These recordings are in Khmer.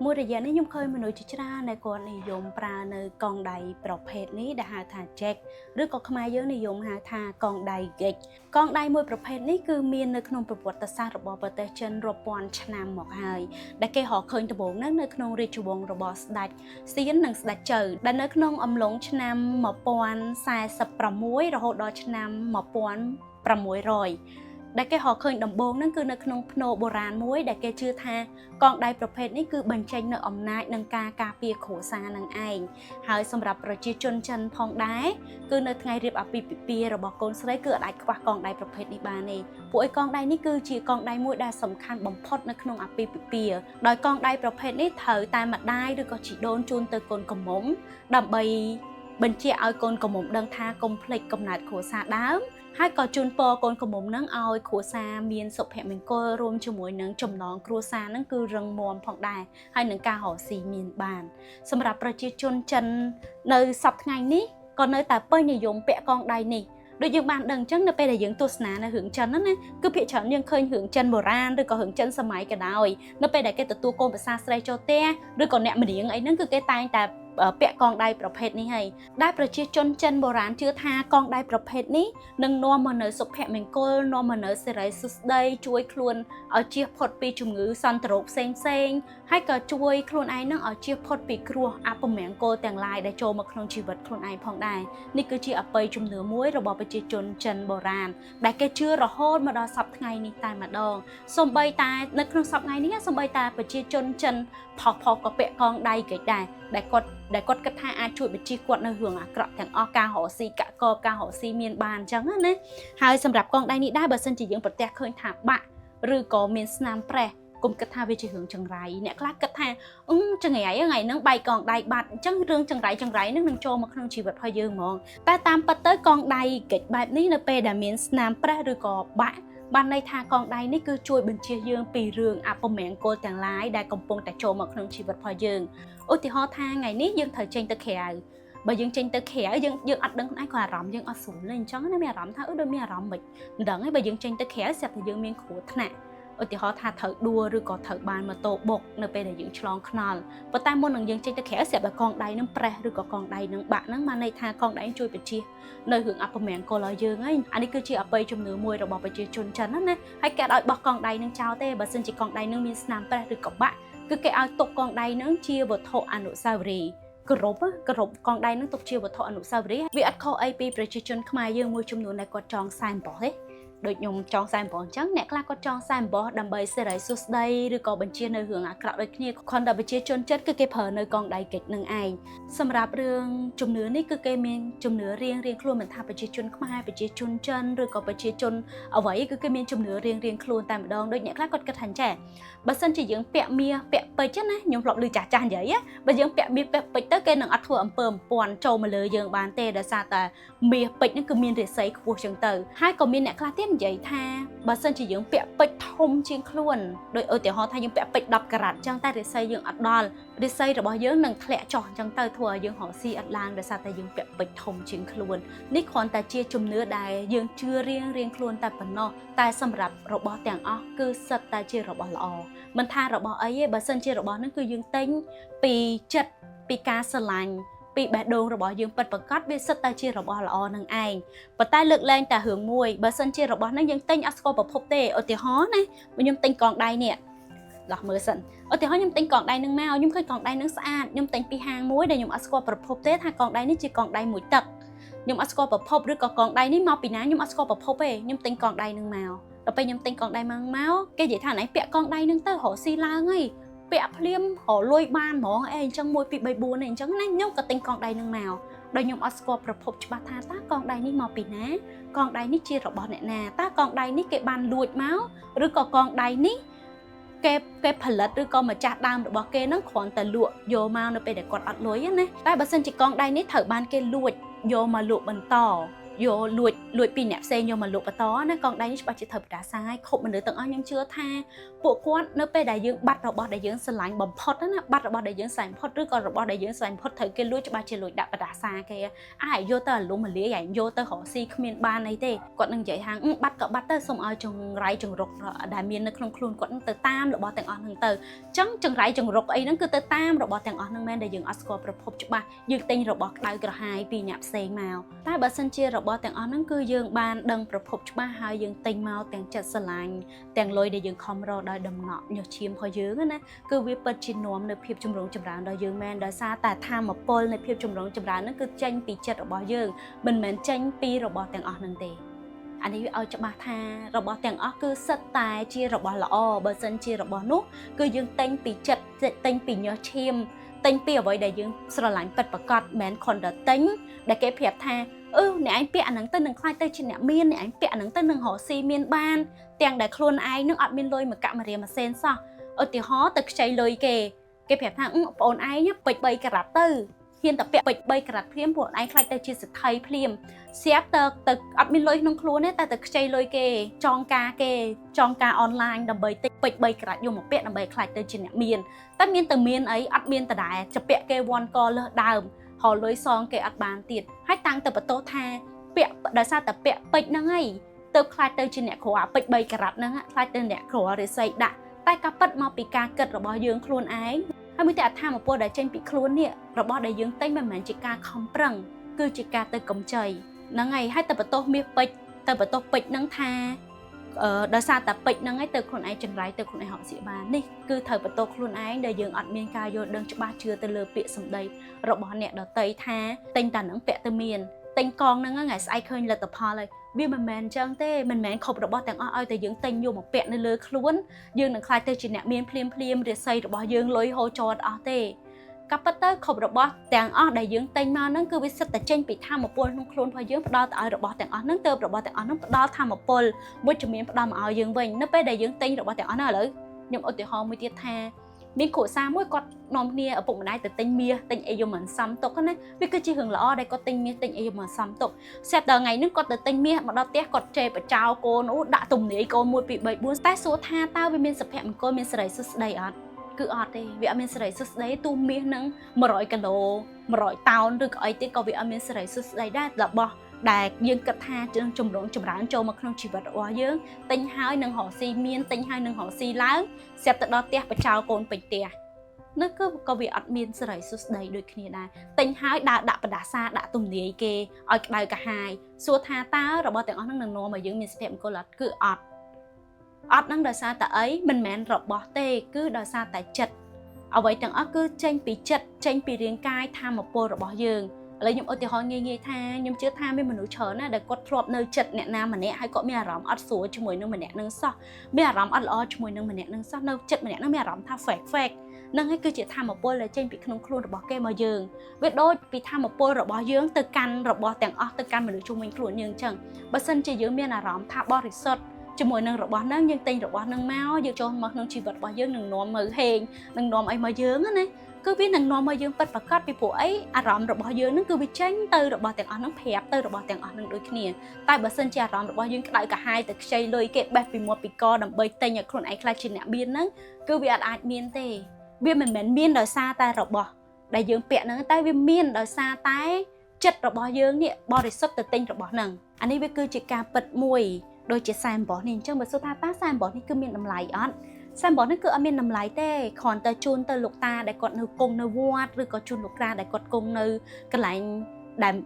មួយរយៈនេះខ្ញុំឃើញមនុស្សជាច្រើនដែលគាត់និយមប្រើនៅកងដៃប្រភេទនេះដែលហៅថា jack ឬក៏ខ្មែរយើងនិយមហៅថាកងដៃ gig កងដៃមួយប្រភេទនេះគឺមាននៅក្នុងប្រវត្តិសាស្ត្ររបស់ប្រទេសចិនរាប់ពាន់ឆ្នាំមកហើយដែលគេរកឃើញដំបូងនៅក្នុងរាជវង្សរបស់ស្ដេចសៀននិងស្ដេចជ័យដែលនៅក្នុងអំឡុងឆ្នាំ1046រហូតដល់ឆ្នាំ1600ដែលគេរកឃើញដំបូងហ្នឹងគឺនៅក្នុងភ្នូរបុរាណមួយដែលគេជឿថាកងដៃប្រភេទនេះគឺបញ្ចេញនៅអំណាចនិងការការពារគ្រួសារនឹងឯងហើយសម្រាប់ប្រជាជនចិនផងដែរគឺនៅថ្ងៃរៀបអាពាហ៍ពិពាហ៍របស់កូនស្រីគឺអាចខ្វះកងដៃប្រភេទនេះបានទេពួកឯកងដៃនេះគឺជាកងដៃមួយដែលសំខាន់បំផុតនៅក្នុងអាពាហ៍ពិពាហ៍ដោយកងដៃប្រភេទនេះត្រូវតែម្ដាយឬក៏ជីដូនជូនទៅកូនកំមុំដើម្បីបញ្ជាឲ្យកូនកំមុំដឹងថាកុំភ្លេចកំណើតគ្រួសារដើមហើយក៏ជូនពរកូនកំមុំនឹងឲ្យគ្រួសារមានសុភមង្គលរួមជាមួយនឹងចំណងគ្រួសារនឹងគឺរឹងមាំផងដែរហើយនឹងការរកស៊ីមានបានសម្រាប់ប្រជាជនចិននៅសប្តាហ៍ថ្ងៃនេះក៏នៅតែពេញនិយមពាក់កងដៃនេះដូចយើងបានដឹងអញ្ចឹងនៅពេលដែលយើងទស្សនានៅរឿងចិនណាគឺភាគច្រើនយើងឃើញរឿងចិនបុរាណឬក៏រឿងចិនសម័យក៏ដោយនៅពេលដែលគេទទួលកូនប្រសាស្រីចូលផ្ទះឬក៏អ្នកម្នាងអីហ្នឹងគឺគេតែងតែពាក់កងដៃប្រភេទនេះហើយដែលប្រជាជនចិនបុរាណជឿថាកងដៃប្រភេទនេះនឹងនាំមកនៅសុភមង្គលនាំមកនៅសិរីសួស្តីជួយខ្លួនឲ្យជៀសផុតពីជំងឺសន្តិរោគផ្សេងហើយក៏ជួយខ្លួនឯងនឹងឲ្យជៀសផុតពីគ្រោះអពមង្គលទាំងឡាយដែលចូលមកក្នុងជីវិតខ្លួនឯងផងដែរនេះគឺជាអបិយជំនឿមួយរបស់ប្រជាជនចិនបុរាណដែលគេជឿរហូតមកដល់សប្តាហ៍ថ្ងៃនេះតែម្ដងសូម្បីតែនៅក្នុងសប្តាហ៍ថ្ងៃនេះសូម្បីតែប្រជាជនចិនផុសក៏ពាក់កងដៃគេដែរដែលគាត់គិតថាអាចជួយបញ្ជៀសគាត់នៅរឿងអាក្រក់ទាំងអស់ការរកស៊ីកកការរកស៊ីមានបានអញ្ចឹងណាហើយសម្រាប់កងដៃនេះដែរបើសិនជាយើងប្រទះឃើញថាបាក់ឬក៏មានស្នាមប្រេះកុំគិតថាវាជារឿងចង្រៃអ្នកខ្លះគិតថាចង្រៃថ្ងៃហ្នឹងបែកកងដៃបាត់អញ្ចឹងរឿងចង្រៃហ្នឹងនឹងចូលមកក្នុងជីវិតរបស់យើងហ្មងតែតាមពិតទៅកងដៃកិច្ចបែបនេះនៅពេលដែលមានស្នាមប្រេះឬក៏បាក់បានន័យថាកងដៃនេះគឺជួយបញ្ជៀសយើងពីរឿងអពមង្គលទាំងឡាយដែលកំពុងតែចូលមកក្នុងជីវិតរបស់យើងឧទាហរណ៍ថាថ្ងៃនេះយើងត្រូវចេញទៅក្រៅបើយើងចេញទៅក្រៅយើងអត់ដឹងខ្លួនឯងក៏អារម្មណ៍យើងអត់ស្រួលទេអញ្ចឹងណាមានអារម្មណ៍ថាដូចមានអារម្មណ៍មិនដឹងទេបើយើងចេញទៅក្រៅស្រាប់តែយើងមានគ្រោះថ្នាក់ឧទាហរណ៍ថាត្រូវដួលឬក៏ត្រូវបានម៉ូតូបុកនៅពេលដែលយើងឆ្លងថ្នល់ប៉ុន្តែមុននឹងយើងចេញទៅក្រៅស្រាប់តែកងដៃនឹងប្រេះឬក៏កងដៃនឹងបាក់ហ្នឹងបានន័យថាកងដៃជួយបញ្ជៀសនៅរឿងអពមង្គលឲ្យយើងហើយអានេះគឺជាអបិយជំនឿមួយរបស់ប្រជាជនចិនណាហើយគេឲ្យបោះកងដៃនឹងចោលទេបើសិនជាកងដៃនឹងមានស្នាមប្រេះឬក៏បាក់គឺគេឲ្យទុកកងដៃនឹងជាវត្ថុអនុស្សាវរីយ៍គោរពកងដៃនឹងទុកជាវត្ថុអនុស្សាវរីយ៍វាអត់ខុសអីពីប្រជាជនខ្មែរយើងមួយចំនួនដែលគាត់ចងខ្សែអំបោះទេដូចខ្ញុំចងខ្សែអំបោះអញ្ចឹងអ្នកខ្លះគាត់ចងខ្សែអំបោះដើម្បីសិរីសួស្តីឬក៏បញ្ជានៅរឿងអាក្រក់ដូចគ្នាគ្រាន់តែប្រជាជនចិត្តគឺគេប្រើនៅកងដៃកិច្ចនឹងឯងសម្រាប់រឿងជំនឿនេះគឺគេមានជំនឿរៀងខ្លួនមិនថាប្រជាជនខ្មែរប្រជាជនចិនឬក៏ប្រជាជនអ្វីគឺគេមានជំនឿរៀងខ្លួនតែម្ដងដូចអ្នកខ្លះគាត់គិតថាអញ្ចឹងបើសិនជាយើងពាក់មាសពាក់ពេជ្រណាខ្ញុំធ្លាប់ឮចាស់និយាយបើយើងពាក់មាសពាក់ពេជ្រទៅគេនឹងអត់ធ្វើអំពើអំពាន់ចូលមកលើយើងបានទេដោយសារតែមាសពេជ្រហ្នឹងគឺមានរាសីខ្ពស់ចឹងទៅហើយក៏មានអ្នកខ្លះទៀតនិយាយថាបើសិនជាយើងពាក់ពេជ្រធំជាងខ្លួនដោយឧទាហរណ៍ថាយើងពាក់ពេជ្រ10ការ៉ាត់ចឹងតែរាសីយើងអត់ដល់រាសីរបស់យើងនឹងធ្លាក់ចុះចឹងទៅធ្វើឲ្យយើងរកស៊ីអត់ឡើងដោយសារតែយើងពាក់ពេជ្រធំជាងខ្លួននេះគ្រាន់តែជាជំនឿដែលយើងជឿរៀងខ្លួនតែប៉ុណ្ណោះតែសម្រាប់របស់ទាំងអស់គឺសិតតែជារបស់ល្អមិនថារបស់អីទេបើសិនជារបស់ហ្នឹងគឺយើងទិញពីចិត្តពីការស្រឡាញ់ពីបេះដូងរបស់យើងពិតប្រាកដវាសិតតែជារបស់ល្អនឹងឯងប៉ុន្តែលើកលែងតែរឿងមួយបើសិនជារបស់ហ្នឹងយើងទិញអត់ស្គាល់ប្រភពទេឧទាហរណ៍ណាខ្ញុំទិញកងដៃនេះដោះមើលសិនឧទាហរណ៍ខ្ញុំទិញកងដៃនឹងមកខ្ញុំឃើញកងដៃនឹងស្អាតខ្ញុំទិញពីហាងមួយដែលខ្ញុំអត់ស្គាល់ប្រភពទេថាកងដៃនេះជាកងដៃមួយទឹកខ្ញុំអត់ស្គាល់ប្រភពឬក៏កងដៃនេះមកពីណាខ្ញុំអត់ស្គាល់ប្រភពទេខ្ញុំទិញកងដៃនឹងមកដល់ពេលខ្ញុំទិញកងដៃមកគេនិយាយថាណៃពាក់កងដៃនឹងទៅរកស៊ីឡើងហើយពាក់ភ្លាមរលួយបានហ្មងអីអញ្ចឹង1 2 3 4អញ្ចឹងណាខ្ញុំក៏ទិញកងដៃនឹងមកដោយខ្ញុំអត់ស្គាល់ប្រភពច្បាស់ថាតើកងដៃនេះមកពីណាកងដៃនេះជារបស់អ្នកណាតើកងដៃនេះគេបានលួចមកឬក៏កងដៃនេះគេផលិតឬក៏ម្ចាស់ដើមរបស់គេនឹងគ្រាន់តែលក់យកមកនៅពេលដែលគាត់អត់លុយណាតែបើសិនជាកងដៃនេះត្រូវបានគេលួចយកមកលក់បន្ត vô lùi pin nẹp xe vô mà lụt bà tó nó còn đây bà chỉ thật đã sai không mình được tận anh nhưng chưa tha bộ quát nó pe đại dương bắt rồi bỏ đại dương sờ lạnh bầm phật đó nè bắt rồi bỏ đại dương sành phật rồi còn rồi bỏ đại dương sành phật thời kia lùi cho bà chỉ lùi đã xa kia ai vô tờ lũ mà lía ảnh vô tờ họ si miền ba này thế còn đừng chạy hàng bắt tờ xong ở trong rải trong rục đại miền nó không khuôn còn tờ tam rồi bỏ tầng on thằng tờ trắng trong rải trong rục ấy nó cứ tờ tam rồi bỏ tầng on thằng men đại dương Oscar rồi phật cho bà dương tinh rồi bỏ đai cả hai pi nhạp xe màu ta bà sân chia rồi bỏ tầng on nó cứ dương ban đằng rồi phật cho bà hai dương tinh màu tầng chặt sờ lạnh tầng lôi đại dương không rồi đòi đầm nọ nhiều chim khỏi dương á nè cứวิปัสสนาในเพียบจำลองจำรานดอยยืงแมนดอยซาแต่ทำมาปนในเพียบจำลองจำรานนั่นคือจังปีเจ็ดระบยืงมันเหมือนจังปีระบแต่งออกนั่นเองอันนี้เอาจะมาทาระบแต่งออกคือสไตล์ชีระบละอเบอร์เซนชีระบนุคือยืงเต็งปีเจ็ดเต็งปีเนื้อชิมเต็งปีเอาไว้ได้ยืงสลังเป็ดประกอบแมนคนเดเต็งได้เก็บเพียบทาเนี่ยanhเปียหนังต้นหนึ่งคลายเตยชินเนี่ยเมียนเนี่ยanhเปียหนังต้นหนึ่งห่อซีเมียนบ้านเตียงได้โคลนไอ้นึกอัดเมียนลอยมากะมาเรียมาเซนซ่าตีฮ้อตึกใจเลยเกเพียบทางปนไอ้เนี่ยปิดใบกระดาษตื้อเฮียนแต่เปียปิดใบกระดาษเพียมปนไอ้ใครเตยชีสไทยเพียมเสียบตึกอัดมินลอยน้องครัวเนี่ยแต่ตึกใจเลยจองกาออนไลน์ดับเบิลติปิดใบกระดาษอยู่หมดเปียดับเบิลใครเตยชีเนี่ยเมียนแต่เมียนแต่เมียนไอ้อัดเมียนแต่ได้จะเปียเกวอนกอเลดาวห่อเลยซองเกอัดบานติดให้ตังแต่ประตูทาเปียได้ซาแต่เปียปิดนั่งไงเติมใครเตยชีเนี่ยขวาปิดใบกระดาษนั่งใครเตยเนี่ยขวาหรือใส่ดะแต่กับปัดมาปีกาเกิดระบยืงครูนไอ้ถ้ามีแต่ทำมาปวดได้เจนปีครูนเนี่ยระบได้ยืงเต้นแบบเหมือนจิกาคอมปรังคือจิกาเตยกลมใจนั่งไงให้แต่ประตูมีปิดแต่ประตูปิดนั่งทาได้ซาแต่ปิดนั่งไอ้เตยครูนไอ้จังไรเตยครูนไอ้หอบสีบานนี่คือเธอประตูครูนไอ้ได้ยืงอัดเมียนกายโยเดินจะบ้าเชื่อเตยเลยเปียสมได้ระบเนี่ยเราเตยทาเต้นแต่หนังเปียเตยเมียนเต้นกองนั่งไงไอ้เคยเลยแต่พอเลยวิมันแมนจังเต้มันแมนขบระบแต่งอ้อยแต่ยังเต็งอยู่หมกเปียในเลยคล้วนยังหนังคลายเตจิเนี่ยเมียนเพลียมเรียใส่ระบยังลอยโฮจอดอ้อเต้กับปัตเตอร์ขบระบแต่งอ้อได้ยังเต็งมานั่นคือวิสัตแต่เจนปีท่ามาปนน้องคล้วนพอยังดอแต่ระบแต่งอ้อนั่งเติมระบแต่งอ้อนั่งดอท่ามาปนมุดจะเมียนดอมาเอายังเว้นนั่นไปได้ยังเต็งระบแต่งอ้อน่ะเลยยังเอาแต่หอมมือเตี้ยแท้มีขวดซามุ้ยกอดนอมเนี่ยปุ่มได้แต่เต็งเมียเต็งเอโยเหมือนซ้ำตกก็นะวิกฤตจีหึงละอ้อได้ก็เต็งเมียเต็งเอโยเหมือนซ้ำตกเสร็จแต่ไงนึกก็แต่เต็งเมียมาดอเตี้ยกอดเจไปเจ้าโกนู้ด่าตุ่มเนี่ยโกมวยปีใบบุญแต่สัวท่าเต้าวิมินสเปมโกมินสไลสุดได้อัดคืออัดเลยวิมินสไลสุดได้ตู้เมียนั่งมาร้อยกิโลมาร้อยเตาหรือไอ้เตี้ยก็วิมินสไลสุดได้หลับบ่ได้ยังกระทาจนจมหลงจมร้านโจมาขนมชีวิตว่าเยอะเต็งห้อยหนึ่งห่อซีเมียนเต็งห้อยหนึ่งห่อซีล้างเสร็จแต่ดอเตี้ยไปเจ้าโกนไปเตี้ยนั่นก็วิอัดมีนสไลสุดได้โดยขี้ได้เต็งห้อยด่าประดาซาด่าตุ่มเนียเกออยได้กับหายสัวทาตาเราบอกแต่งอ้อนนั่งหนึ่งโนมายังมีสเปมโกลัดคืออัดนั่งดอยซาแต่ไอ้มันแมนเราบอกเต้คือดอยซาแต่จัดเอาไว้แต่งอ้อคือเจนปีจัดเจนปีเรียงกายทำมาโปรเราบอกยังแล้วยมเอาแต่หอยเงี้ยท่ายมเชื่อท่าไม่มนุษย์เฉินนะแต่กดทรอบเนื้อจัดเนี่ยน้ำมันเนี่ยให้ก็มีอารมณ์อัดสวยช่วยนึงมันเนี่ยนึงซ้อมีอารมณ์อัดล้อช่วยนึงมันเนี่ยนึงซ้อเนื้อจัดมันเนี่ยนึงมีอารมณ์ท่าแฝกนั่งให้คือจะทำมาโปรเลยเจนปีขนมครูเราบอกแกมายืงเวทโดยปีทำมาโปรเราบอกยืงตึกกันเราบอกแต่งอ้อตึกกันมนุษย์ช่วยครูยืงจังบัดซันจะยืงมีอารมณ์ท่าบริสุทธิ์ช่วยนึงเราบอกนั่งยืงติงเราบอกนั่งเมาส์ยืงโจมมานึงชีวิตบอกยืงหนึ่งนวมมือเฮงหนึ่งนวมไอ้มายืงนะคือวินังนอมมายืมปัดประกาศไปผัวไอ้อารมณ์ระบยืมนั่นคือวิจัยเตอระบแต่งอ่อนนั่งแผลเตอระบแต่งอ่อนนั่งโดยขี้ใต้บัสเซนจะอารมณ์ระบยืมได้กับhaiแต่ใจเลยเก็บแบบปีมัวปีกอดำใบเตยอย่างคนไอ้คลาชินเนี่ยเบียนนั่งคือวิอาจเมียนเตยเบียนเหมือนเมียนโดยซาใต้ระบได้ยืมเปียนั่งใต้วิเมียนโดยซาใต้จัดระบยืมเนี่ยบริสุทธิ์แต่เต็งระบนั่งอันนี้วิคือจิการเปิดมวยโดยจะแซมบอนี่จังบัสสุธาตาแซมบอนี่คือเมียนน้ำลายอ่อนแซมบอกนั่นคืออเมนนำไหลเต้ขอนเตอจูนเตอลูกตาได้กดเนื้อกงเนื้อวัดหรือกดจูนลูกตาได้กดกงเนื้อกระไหล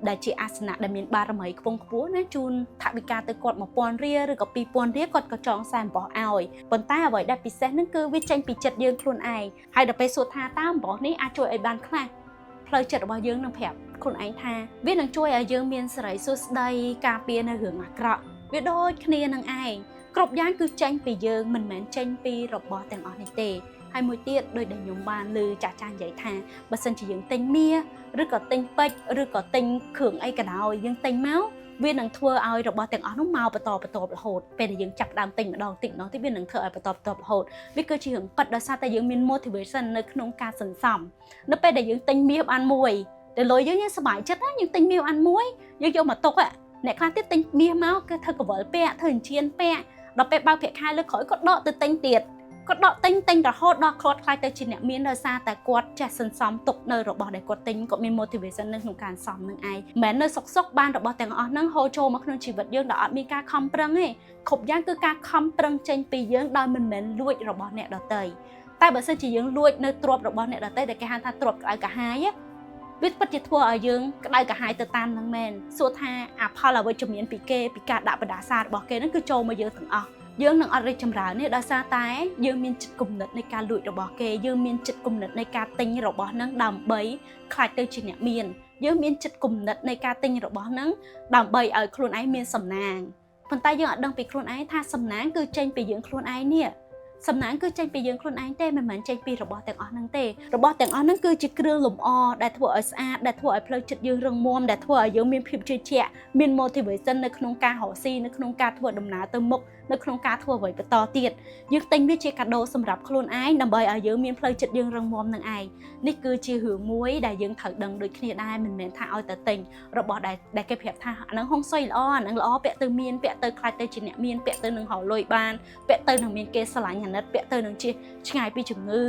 ได้จีอาสนะได้มีบารมีกงขบวนนะจูนถักวิกาเตอกดมาปอนเรียหรือกับปีปอนเรียกดกระจองแซมบอกเอาปนต้าไว้ได้ปีเซนนั่นคือวิจัยปีจัดยืนครูนไอให้เดี๋ยวไปสุดทาต้ามบอกนี่อาช่วยไอบานคลาเพลย์จัดว่ายืนนำแผลครูนไอทาวินังช่วยไอยืนเมียนสไลสุดได้กาเปียในเหืองอักระวิโดยคเนียนังไอกรบย่างคือเจนปีเยิงมันเหมือนเจนปีรบบอแต่งออนในเตะให้มวยเตี้ยโดยเดินยมบานลือจ่าจานใหญ่ทางบัสันจะยังเต็งเมียหรือก็เต็งเป็ดหรือก็เต็งเขื่องไอกระดาวยังเต็งเมาส์เวียนหนังทัวร์เอารบบอแต่งออนน้องเมาประตอบโหดเป็นยังจับดามเต็งมาดองติ่งน้องที่เวียนหนังเธอประตอบโหดวิกเกอร์จะยังปัดดาซาแต่ยังมี motivation ในขนมการสันสัมนั่นเป็นยังเต็งเมียอันมวยแต่ลอยยังสบายจัดนะยังเต็งเมียอันมวยยังโยมาตกอ่ะ អ្នកខ្លះទៀតទិញមាសមកគេធ្វើកវិលពាក់ធ្វើអញ្ជៀនពាក់ដល់ពេលបើកប្រាក់ខែលើក្រោយក៏ដកទៅទិញទៀតគាត់ដកទិញរហូតដល់គាត់ខ្លាចទៅជាអ្នកមានដោយសារតែគាត់ចេះសន្សំទុកនៅរបស់ដែលគាត់ទិញគាត់មាន motivation នៅក្នុងការសន្សំនឹងឯងមិនមែននៅសុកបានរបស់ទាំងអស់ហ្នឹងហូរចូលមកក្នុងជីវិតយើងដោយអត់មានការខំប្រឹងទេគ្រប់យ៉ាងគឺការខំប្រឹងចេញពីយើងដោយមិនមែនលួចរបស់អ្នកដទៃតែបើសិនជាយើងលួចនៅទ្រព្យរបស់អ្នកដទៃដែលគេហៅថាទ្រព្យក្តៅកាហាយវាពិតជាធ្វើឲ្យយើងក្តៅកាហាយទៅតាមនឹងមែនសួរថាអាផលអវិជ្ជមានពីគេពីការដាក់បដាសារបស់គេហ្នឹងគឺចូលមកយើងទាំងអស់យើងនឹងអត់រីកចម្រើនទេដោយសារតែយើងមានចិត្តគំនិតនៃការលួចរបស់គេយើងមានចិត្តគំនិតនៃការទិញរបស់ហ្នឹងដើម្បីខ្លាចទៅជាអ្នកមានយើងមានចិត្តគំនិតនៃការទិញរបស់ហ្នឹងដើម្បីឲ្យខ្លួនឯងមានសំណាងប៉ុន្តែយើងអត់ដឹងពីខ្លួនឯងថាសំណាងគឺចេញពីយើងខ្លួនឯងនេះសំណាងគឺចេញពីយើងខ្លួនឯងទេមិនមែនចេញពីរបស់ទាំងអស់ហ្នឹងទេរបស់ទាំងអស់ហ្នឹងគឺជាគ្រឿងលម្អដែលធ្វើឲ្យស្អាតដែលធ្វើឲ្យផ្លូវចិត្តយើងរឹងមាំដែលធ្វើឲ្យយើងមានភាពជឿជាក់មាន motivation នៅក្នុងការរកស៊ីនៅក្នុងការធ្វើដំណើរទៅមុខនៅក្នុងការធ្វើអ្វីបន្តទៀតយើងទិញវាជាកាដូសម្រាប់ខ្លួនឯងដើម្បីឲ្យយើងមានផ្លូវចិត្តយើងរឹងមាំនឹងឯងនេះគឺជារឿងមួយដែលយើងត្រូវដឹងដូចគ្នាដែរមិនមែនថាឲ្យតែទិញរបស់ដែលគេប្រាប់ថាអាហ្នឹងហុងស៊ុយល្អអាហ្នឹងល្អពាក់ទៅមានពាក់ទៅខ្លាចទៅជាអ្នកមានពាក់ទៅនឹងរកលុយបានពាក់ទៅនឹងមានគេស្រឡាញ់អាណិតពាក់ទៅនឹងជាឆ្ងាយពីជំងឺ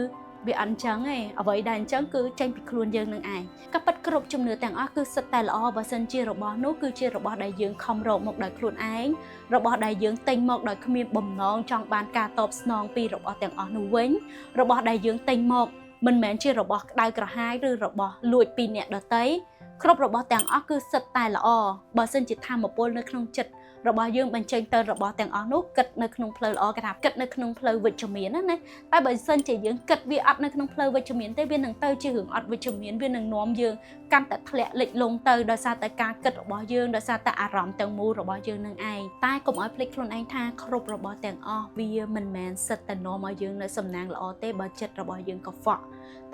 វាអត់អញ្ចឹងទេអ្វីដែលអញ្ចឹងគឺចេញពីខ្លួនយើងនឹងឯងក៏ប៉ិតគ្រប់ជំនឿទាំងអស់គឺសិតតែល្អបើសិនជារបស់នោះគឺជារបស់ដែលយើងខំរកមកដោយខ្លួនឯងរបស់ដែលយើងទិញមកដោយគ្មានបំណងចង់បានការតបស្នងពីរបស់ទាំងអស់នោះវិញរបស់ដែលយើងទិញមកមិនមែនជារបស់ក្តៅក្រហាយឬរបស់លួចពីអ្នកដទៃគ្រប់របស់ទាំងអស់គឺសិតតែល្អបើសិនជាធម៌ពលនៅក្នុងចិត្តរបស់យើងបញ្ចេញទៅរបស់ទាំងអស់នោះគិតនៅក្នុងផ្លូវល្អគេថាគិតនៅក្នុងផ្លូវវិជ្ជមានណាតែបើសិនជាយើងគិតវាអត់នៅក្នុងផ្លូវវិជ្ជមានទេវានឹងទៅជារឿងអត់វិជ្ជមានវានឹងនាំយើងកាន់តែធ្លាក់លិចលង់ទៅដោយសារតែការគិតរបស់យើងដោយសារតែអារម្មណ៍ទាំងមូលរបស់យើងនឹងឯងតែកុំឲ្យភ្លេចខ្លួនឯងថាគ្រប់របស់ទាំងអស់វាមិនមែនសិតតែនាំឲ្យយើងនៅសំណាងល្អទេបើចិត្តរបស់យើងកខ្វក់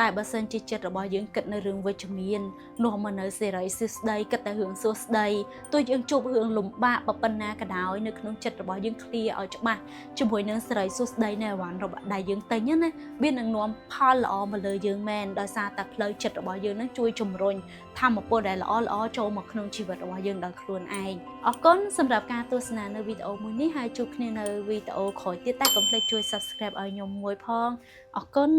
តែបើសិនជាចិត្តរបស់យើងគិតនៅរឿងវិជ្ជមាននាំមកនៅសេរីសួស្តីគិតតែរឿងសួស្តីទោះយើងជួបរឿងលំបាកប៉ុណ្ណាក៏ដោយនៅក្នុងចិត្តរបស់យើងឃ្លាឲ្យច្បាស់ជាមួយនឹងសេរីសួស្តីនៅអវ៉ាន់របស់ដែលយើងទិញណាវានឹងនាំផលល្អមកលើយើងមែនដោយសារតែផ្លូវចិត្តរបស់យើងនឹងជួយជំរុញធម៌ពលដែលល្អចូលមកក្នុងជីវិតរបស់យើងដោយខ្លួនឯងអរគុណសម្រាប់ការទស្សនានៅវីដេអូមួយនេះហើយជួបគ្នានៅវីដេអូក្រោយទៀតតែកុំភ្លេចជួយ Subscribe ឲ្យខ្ញុំមួយផងអរគុណ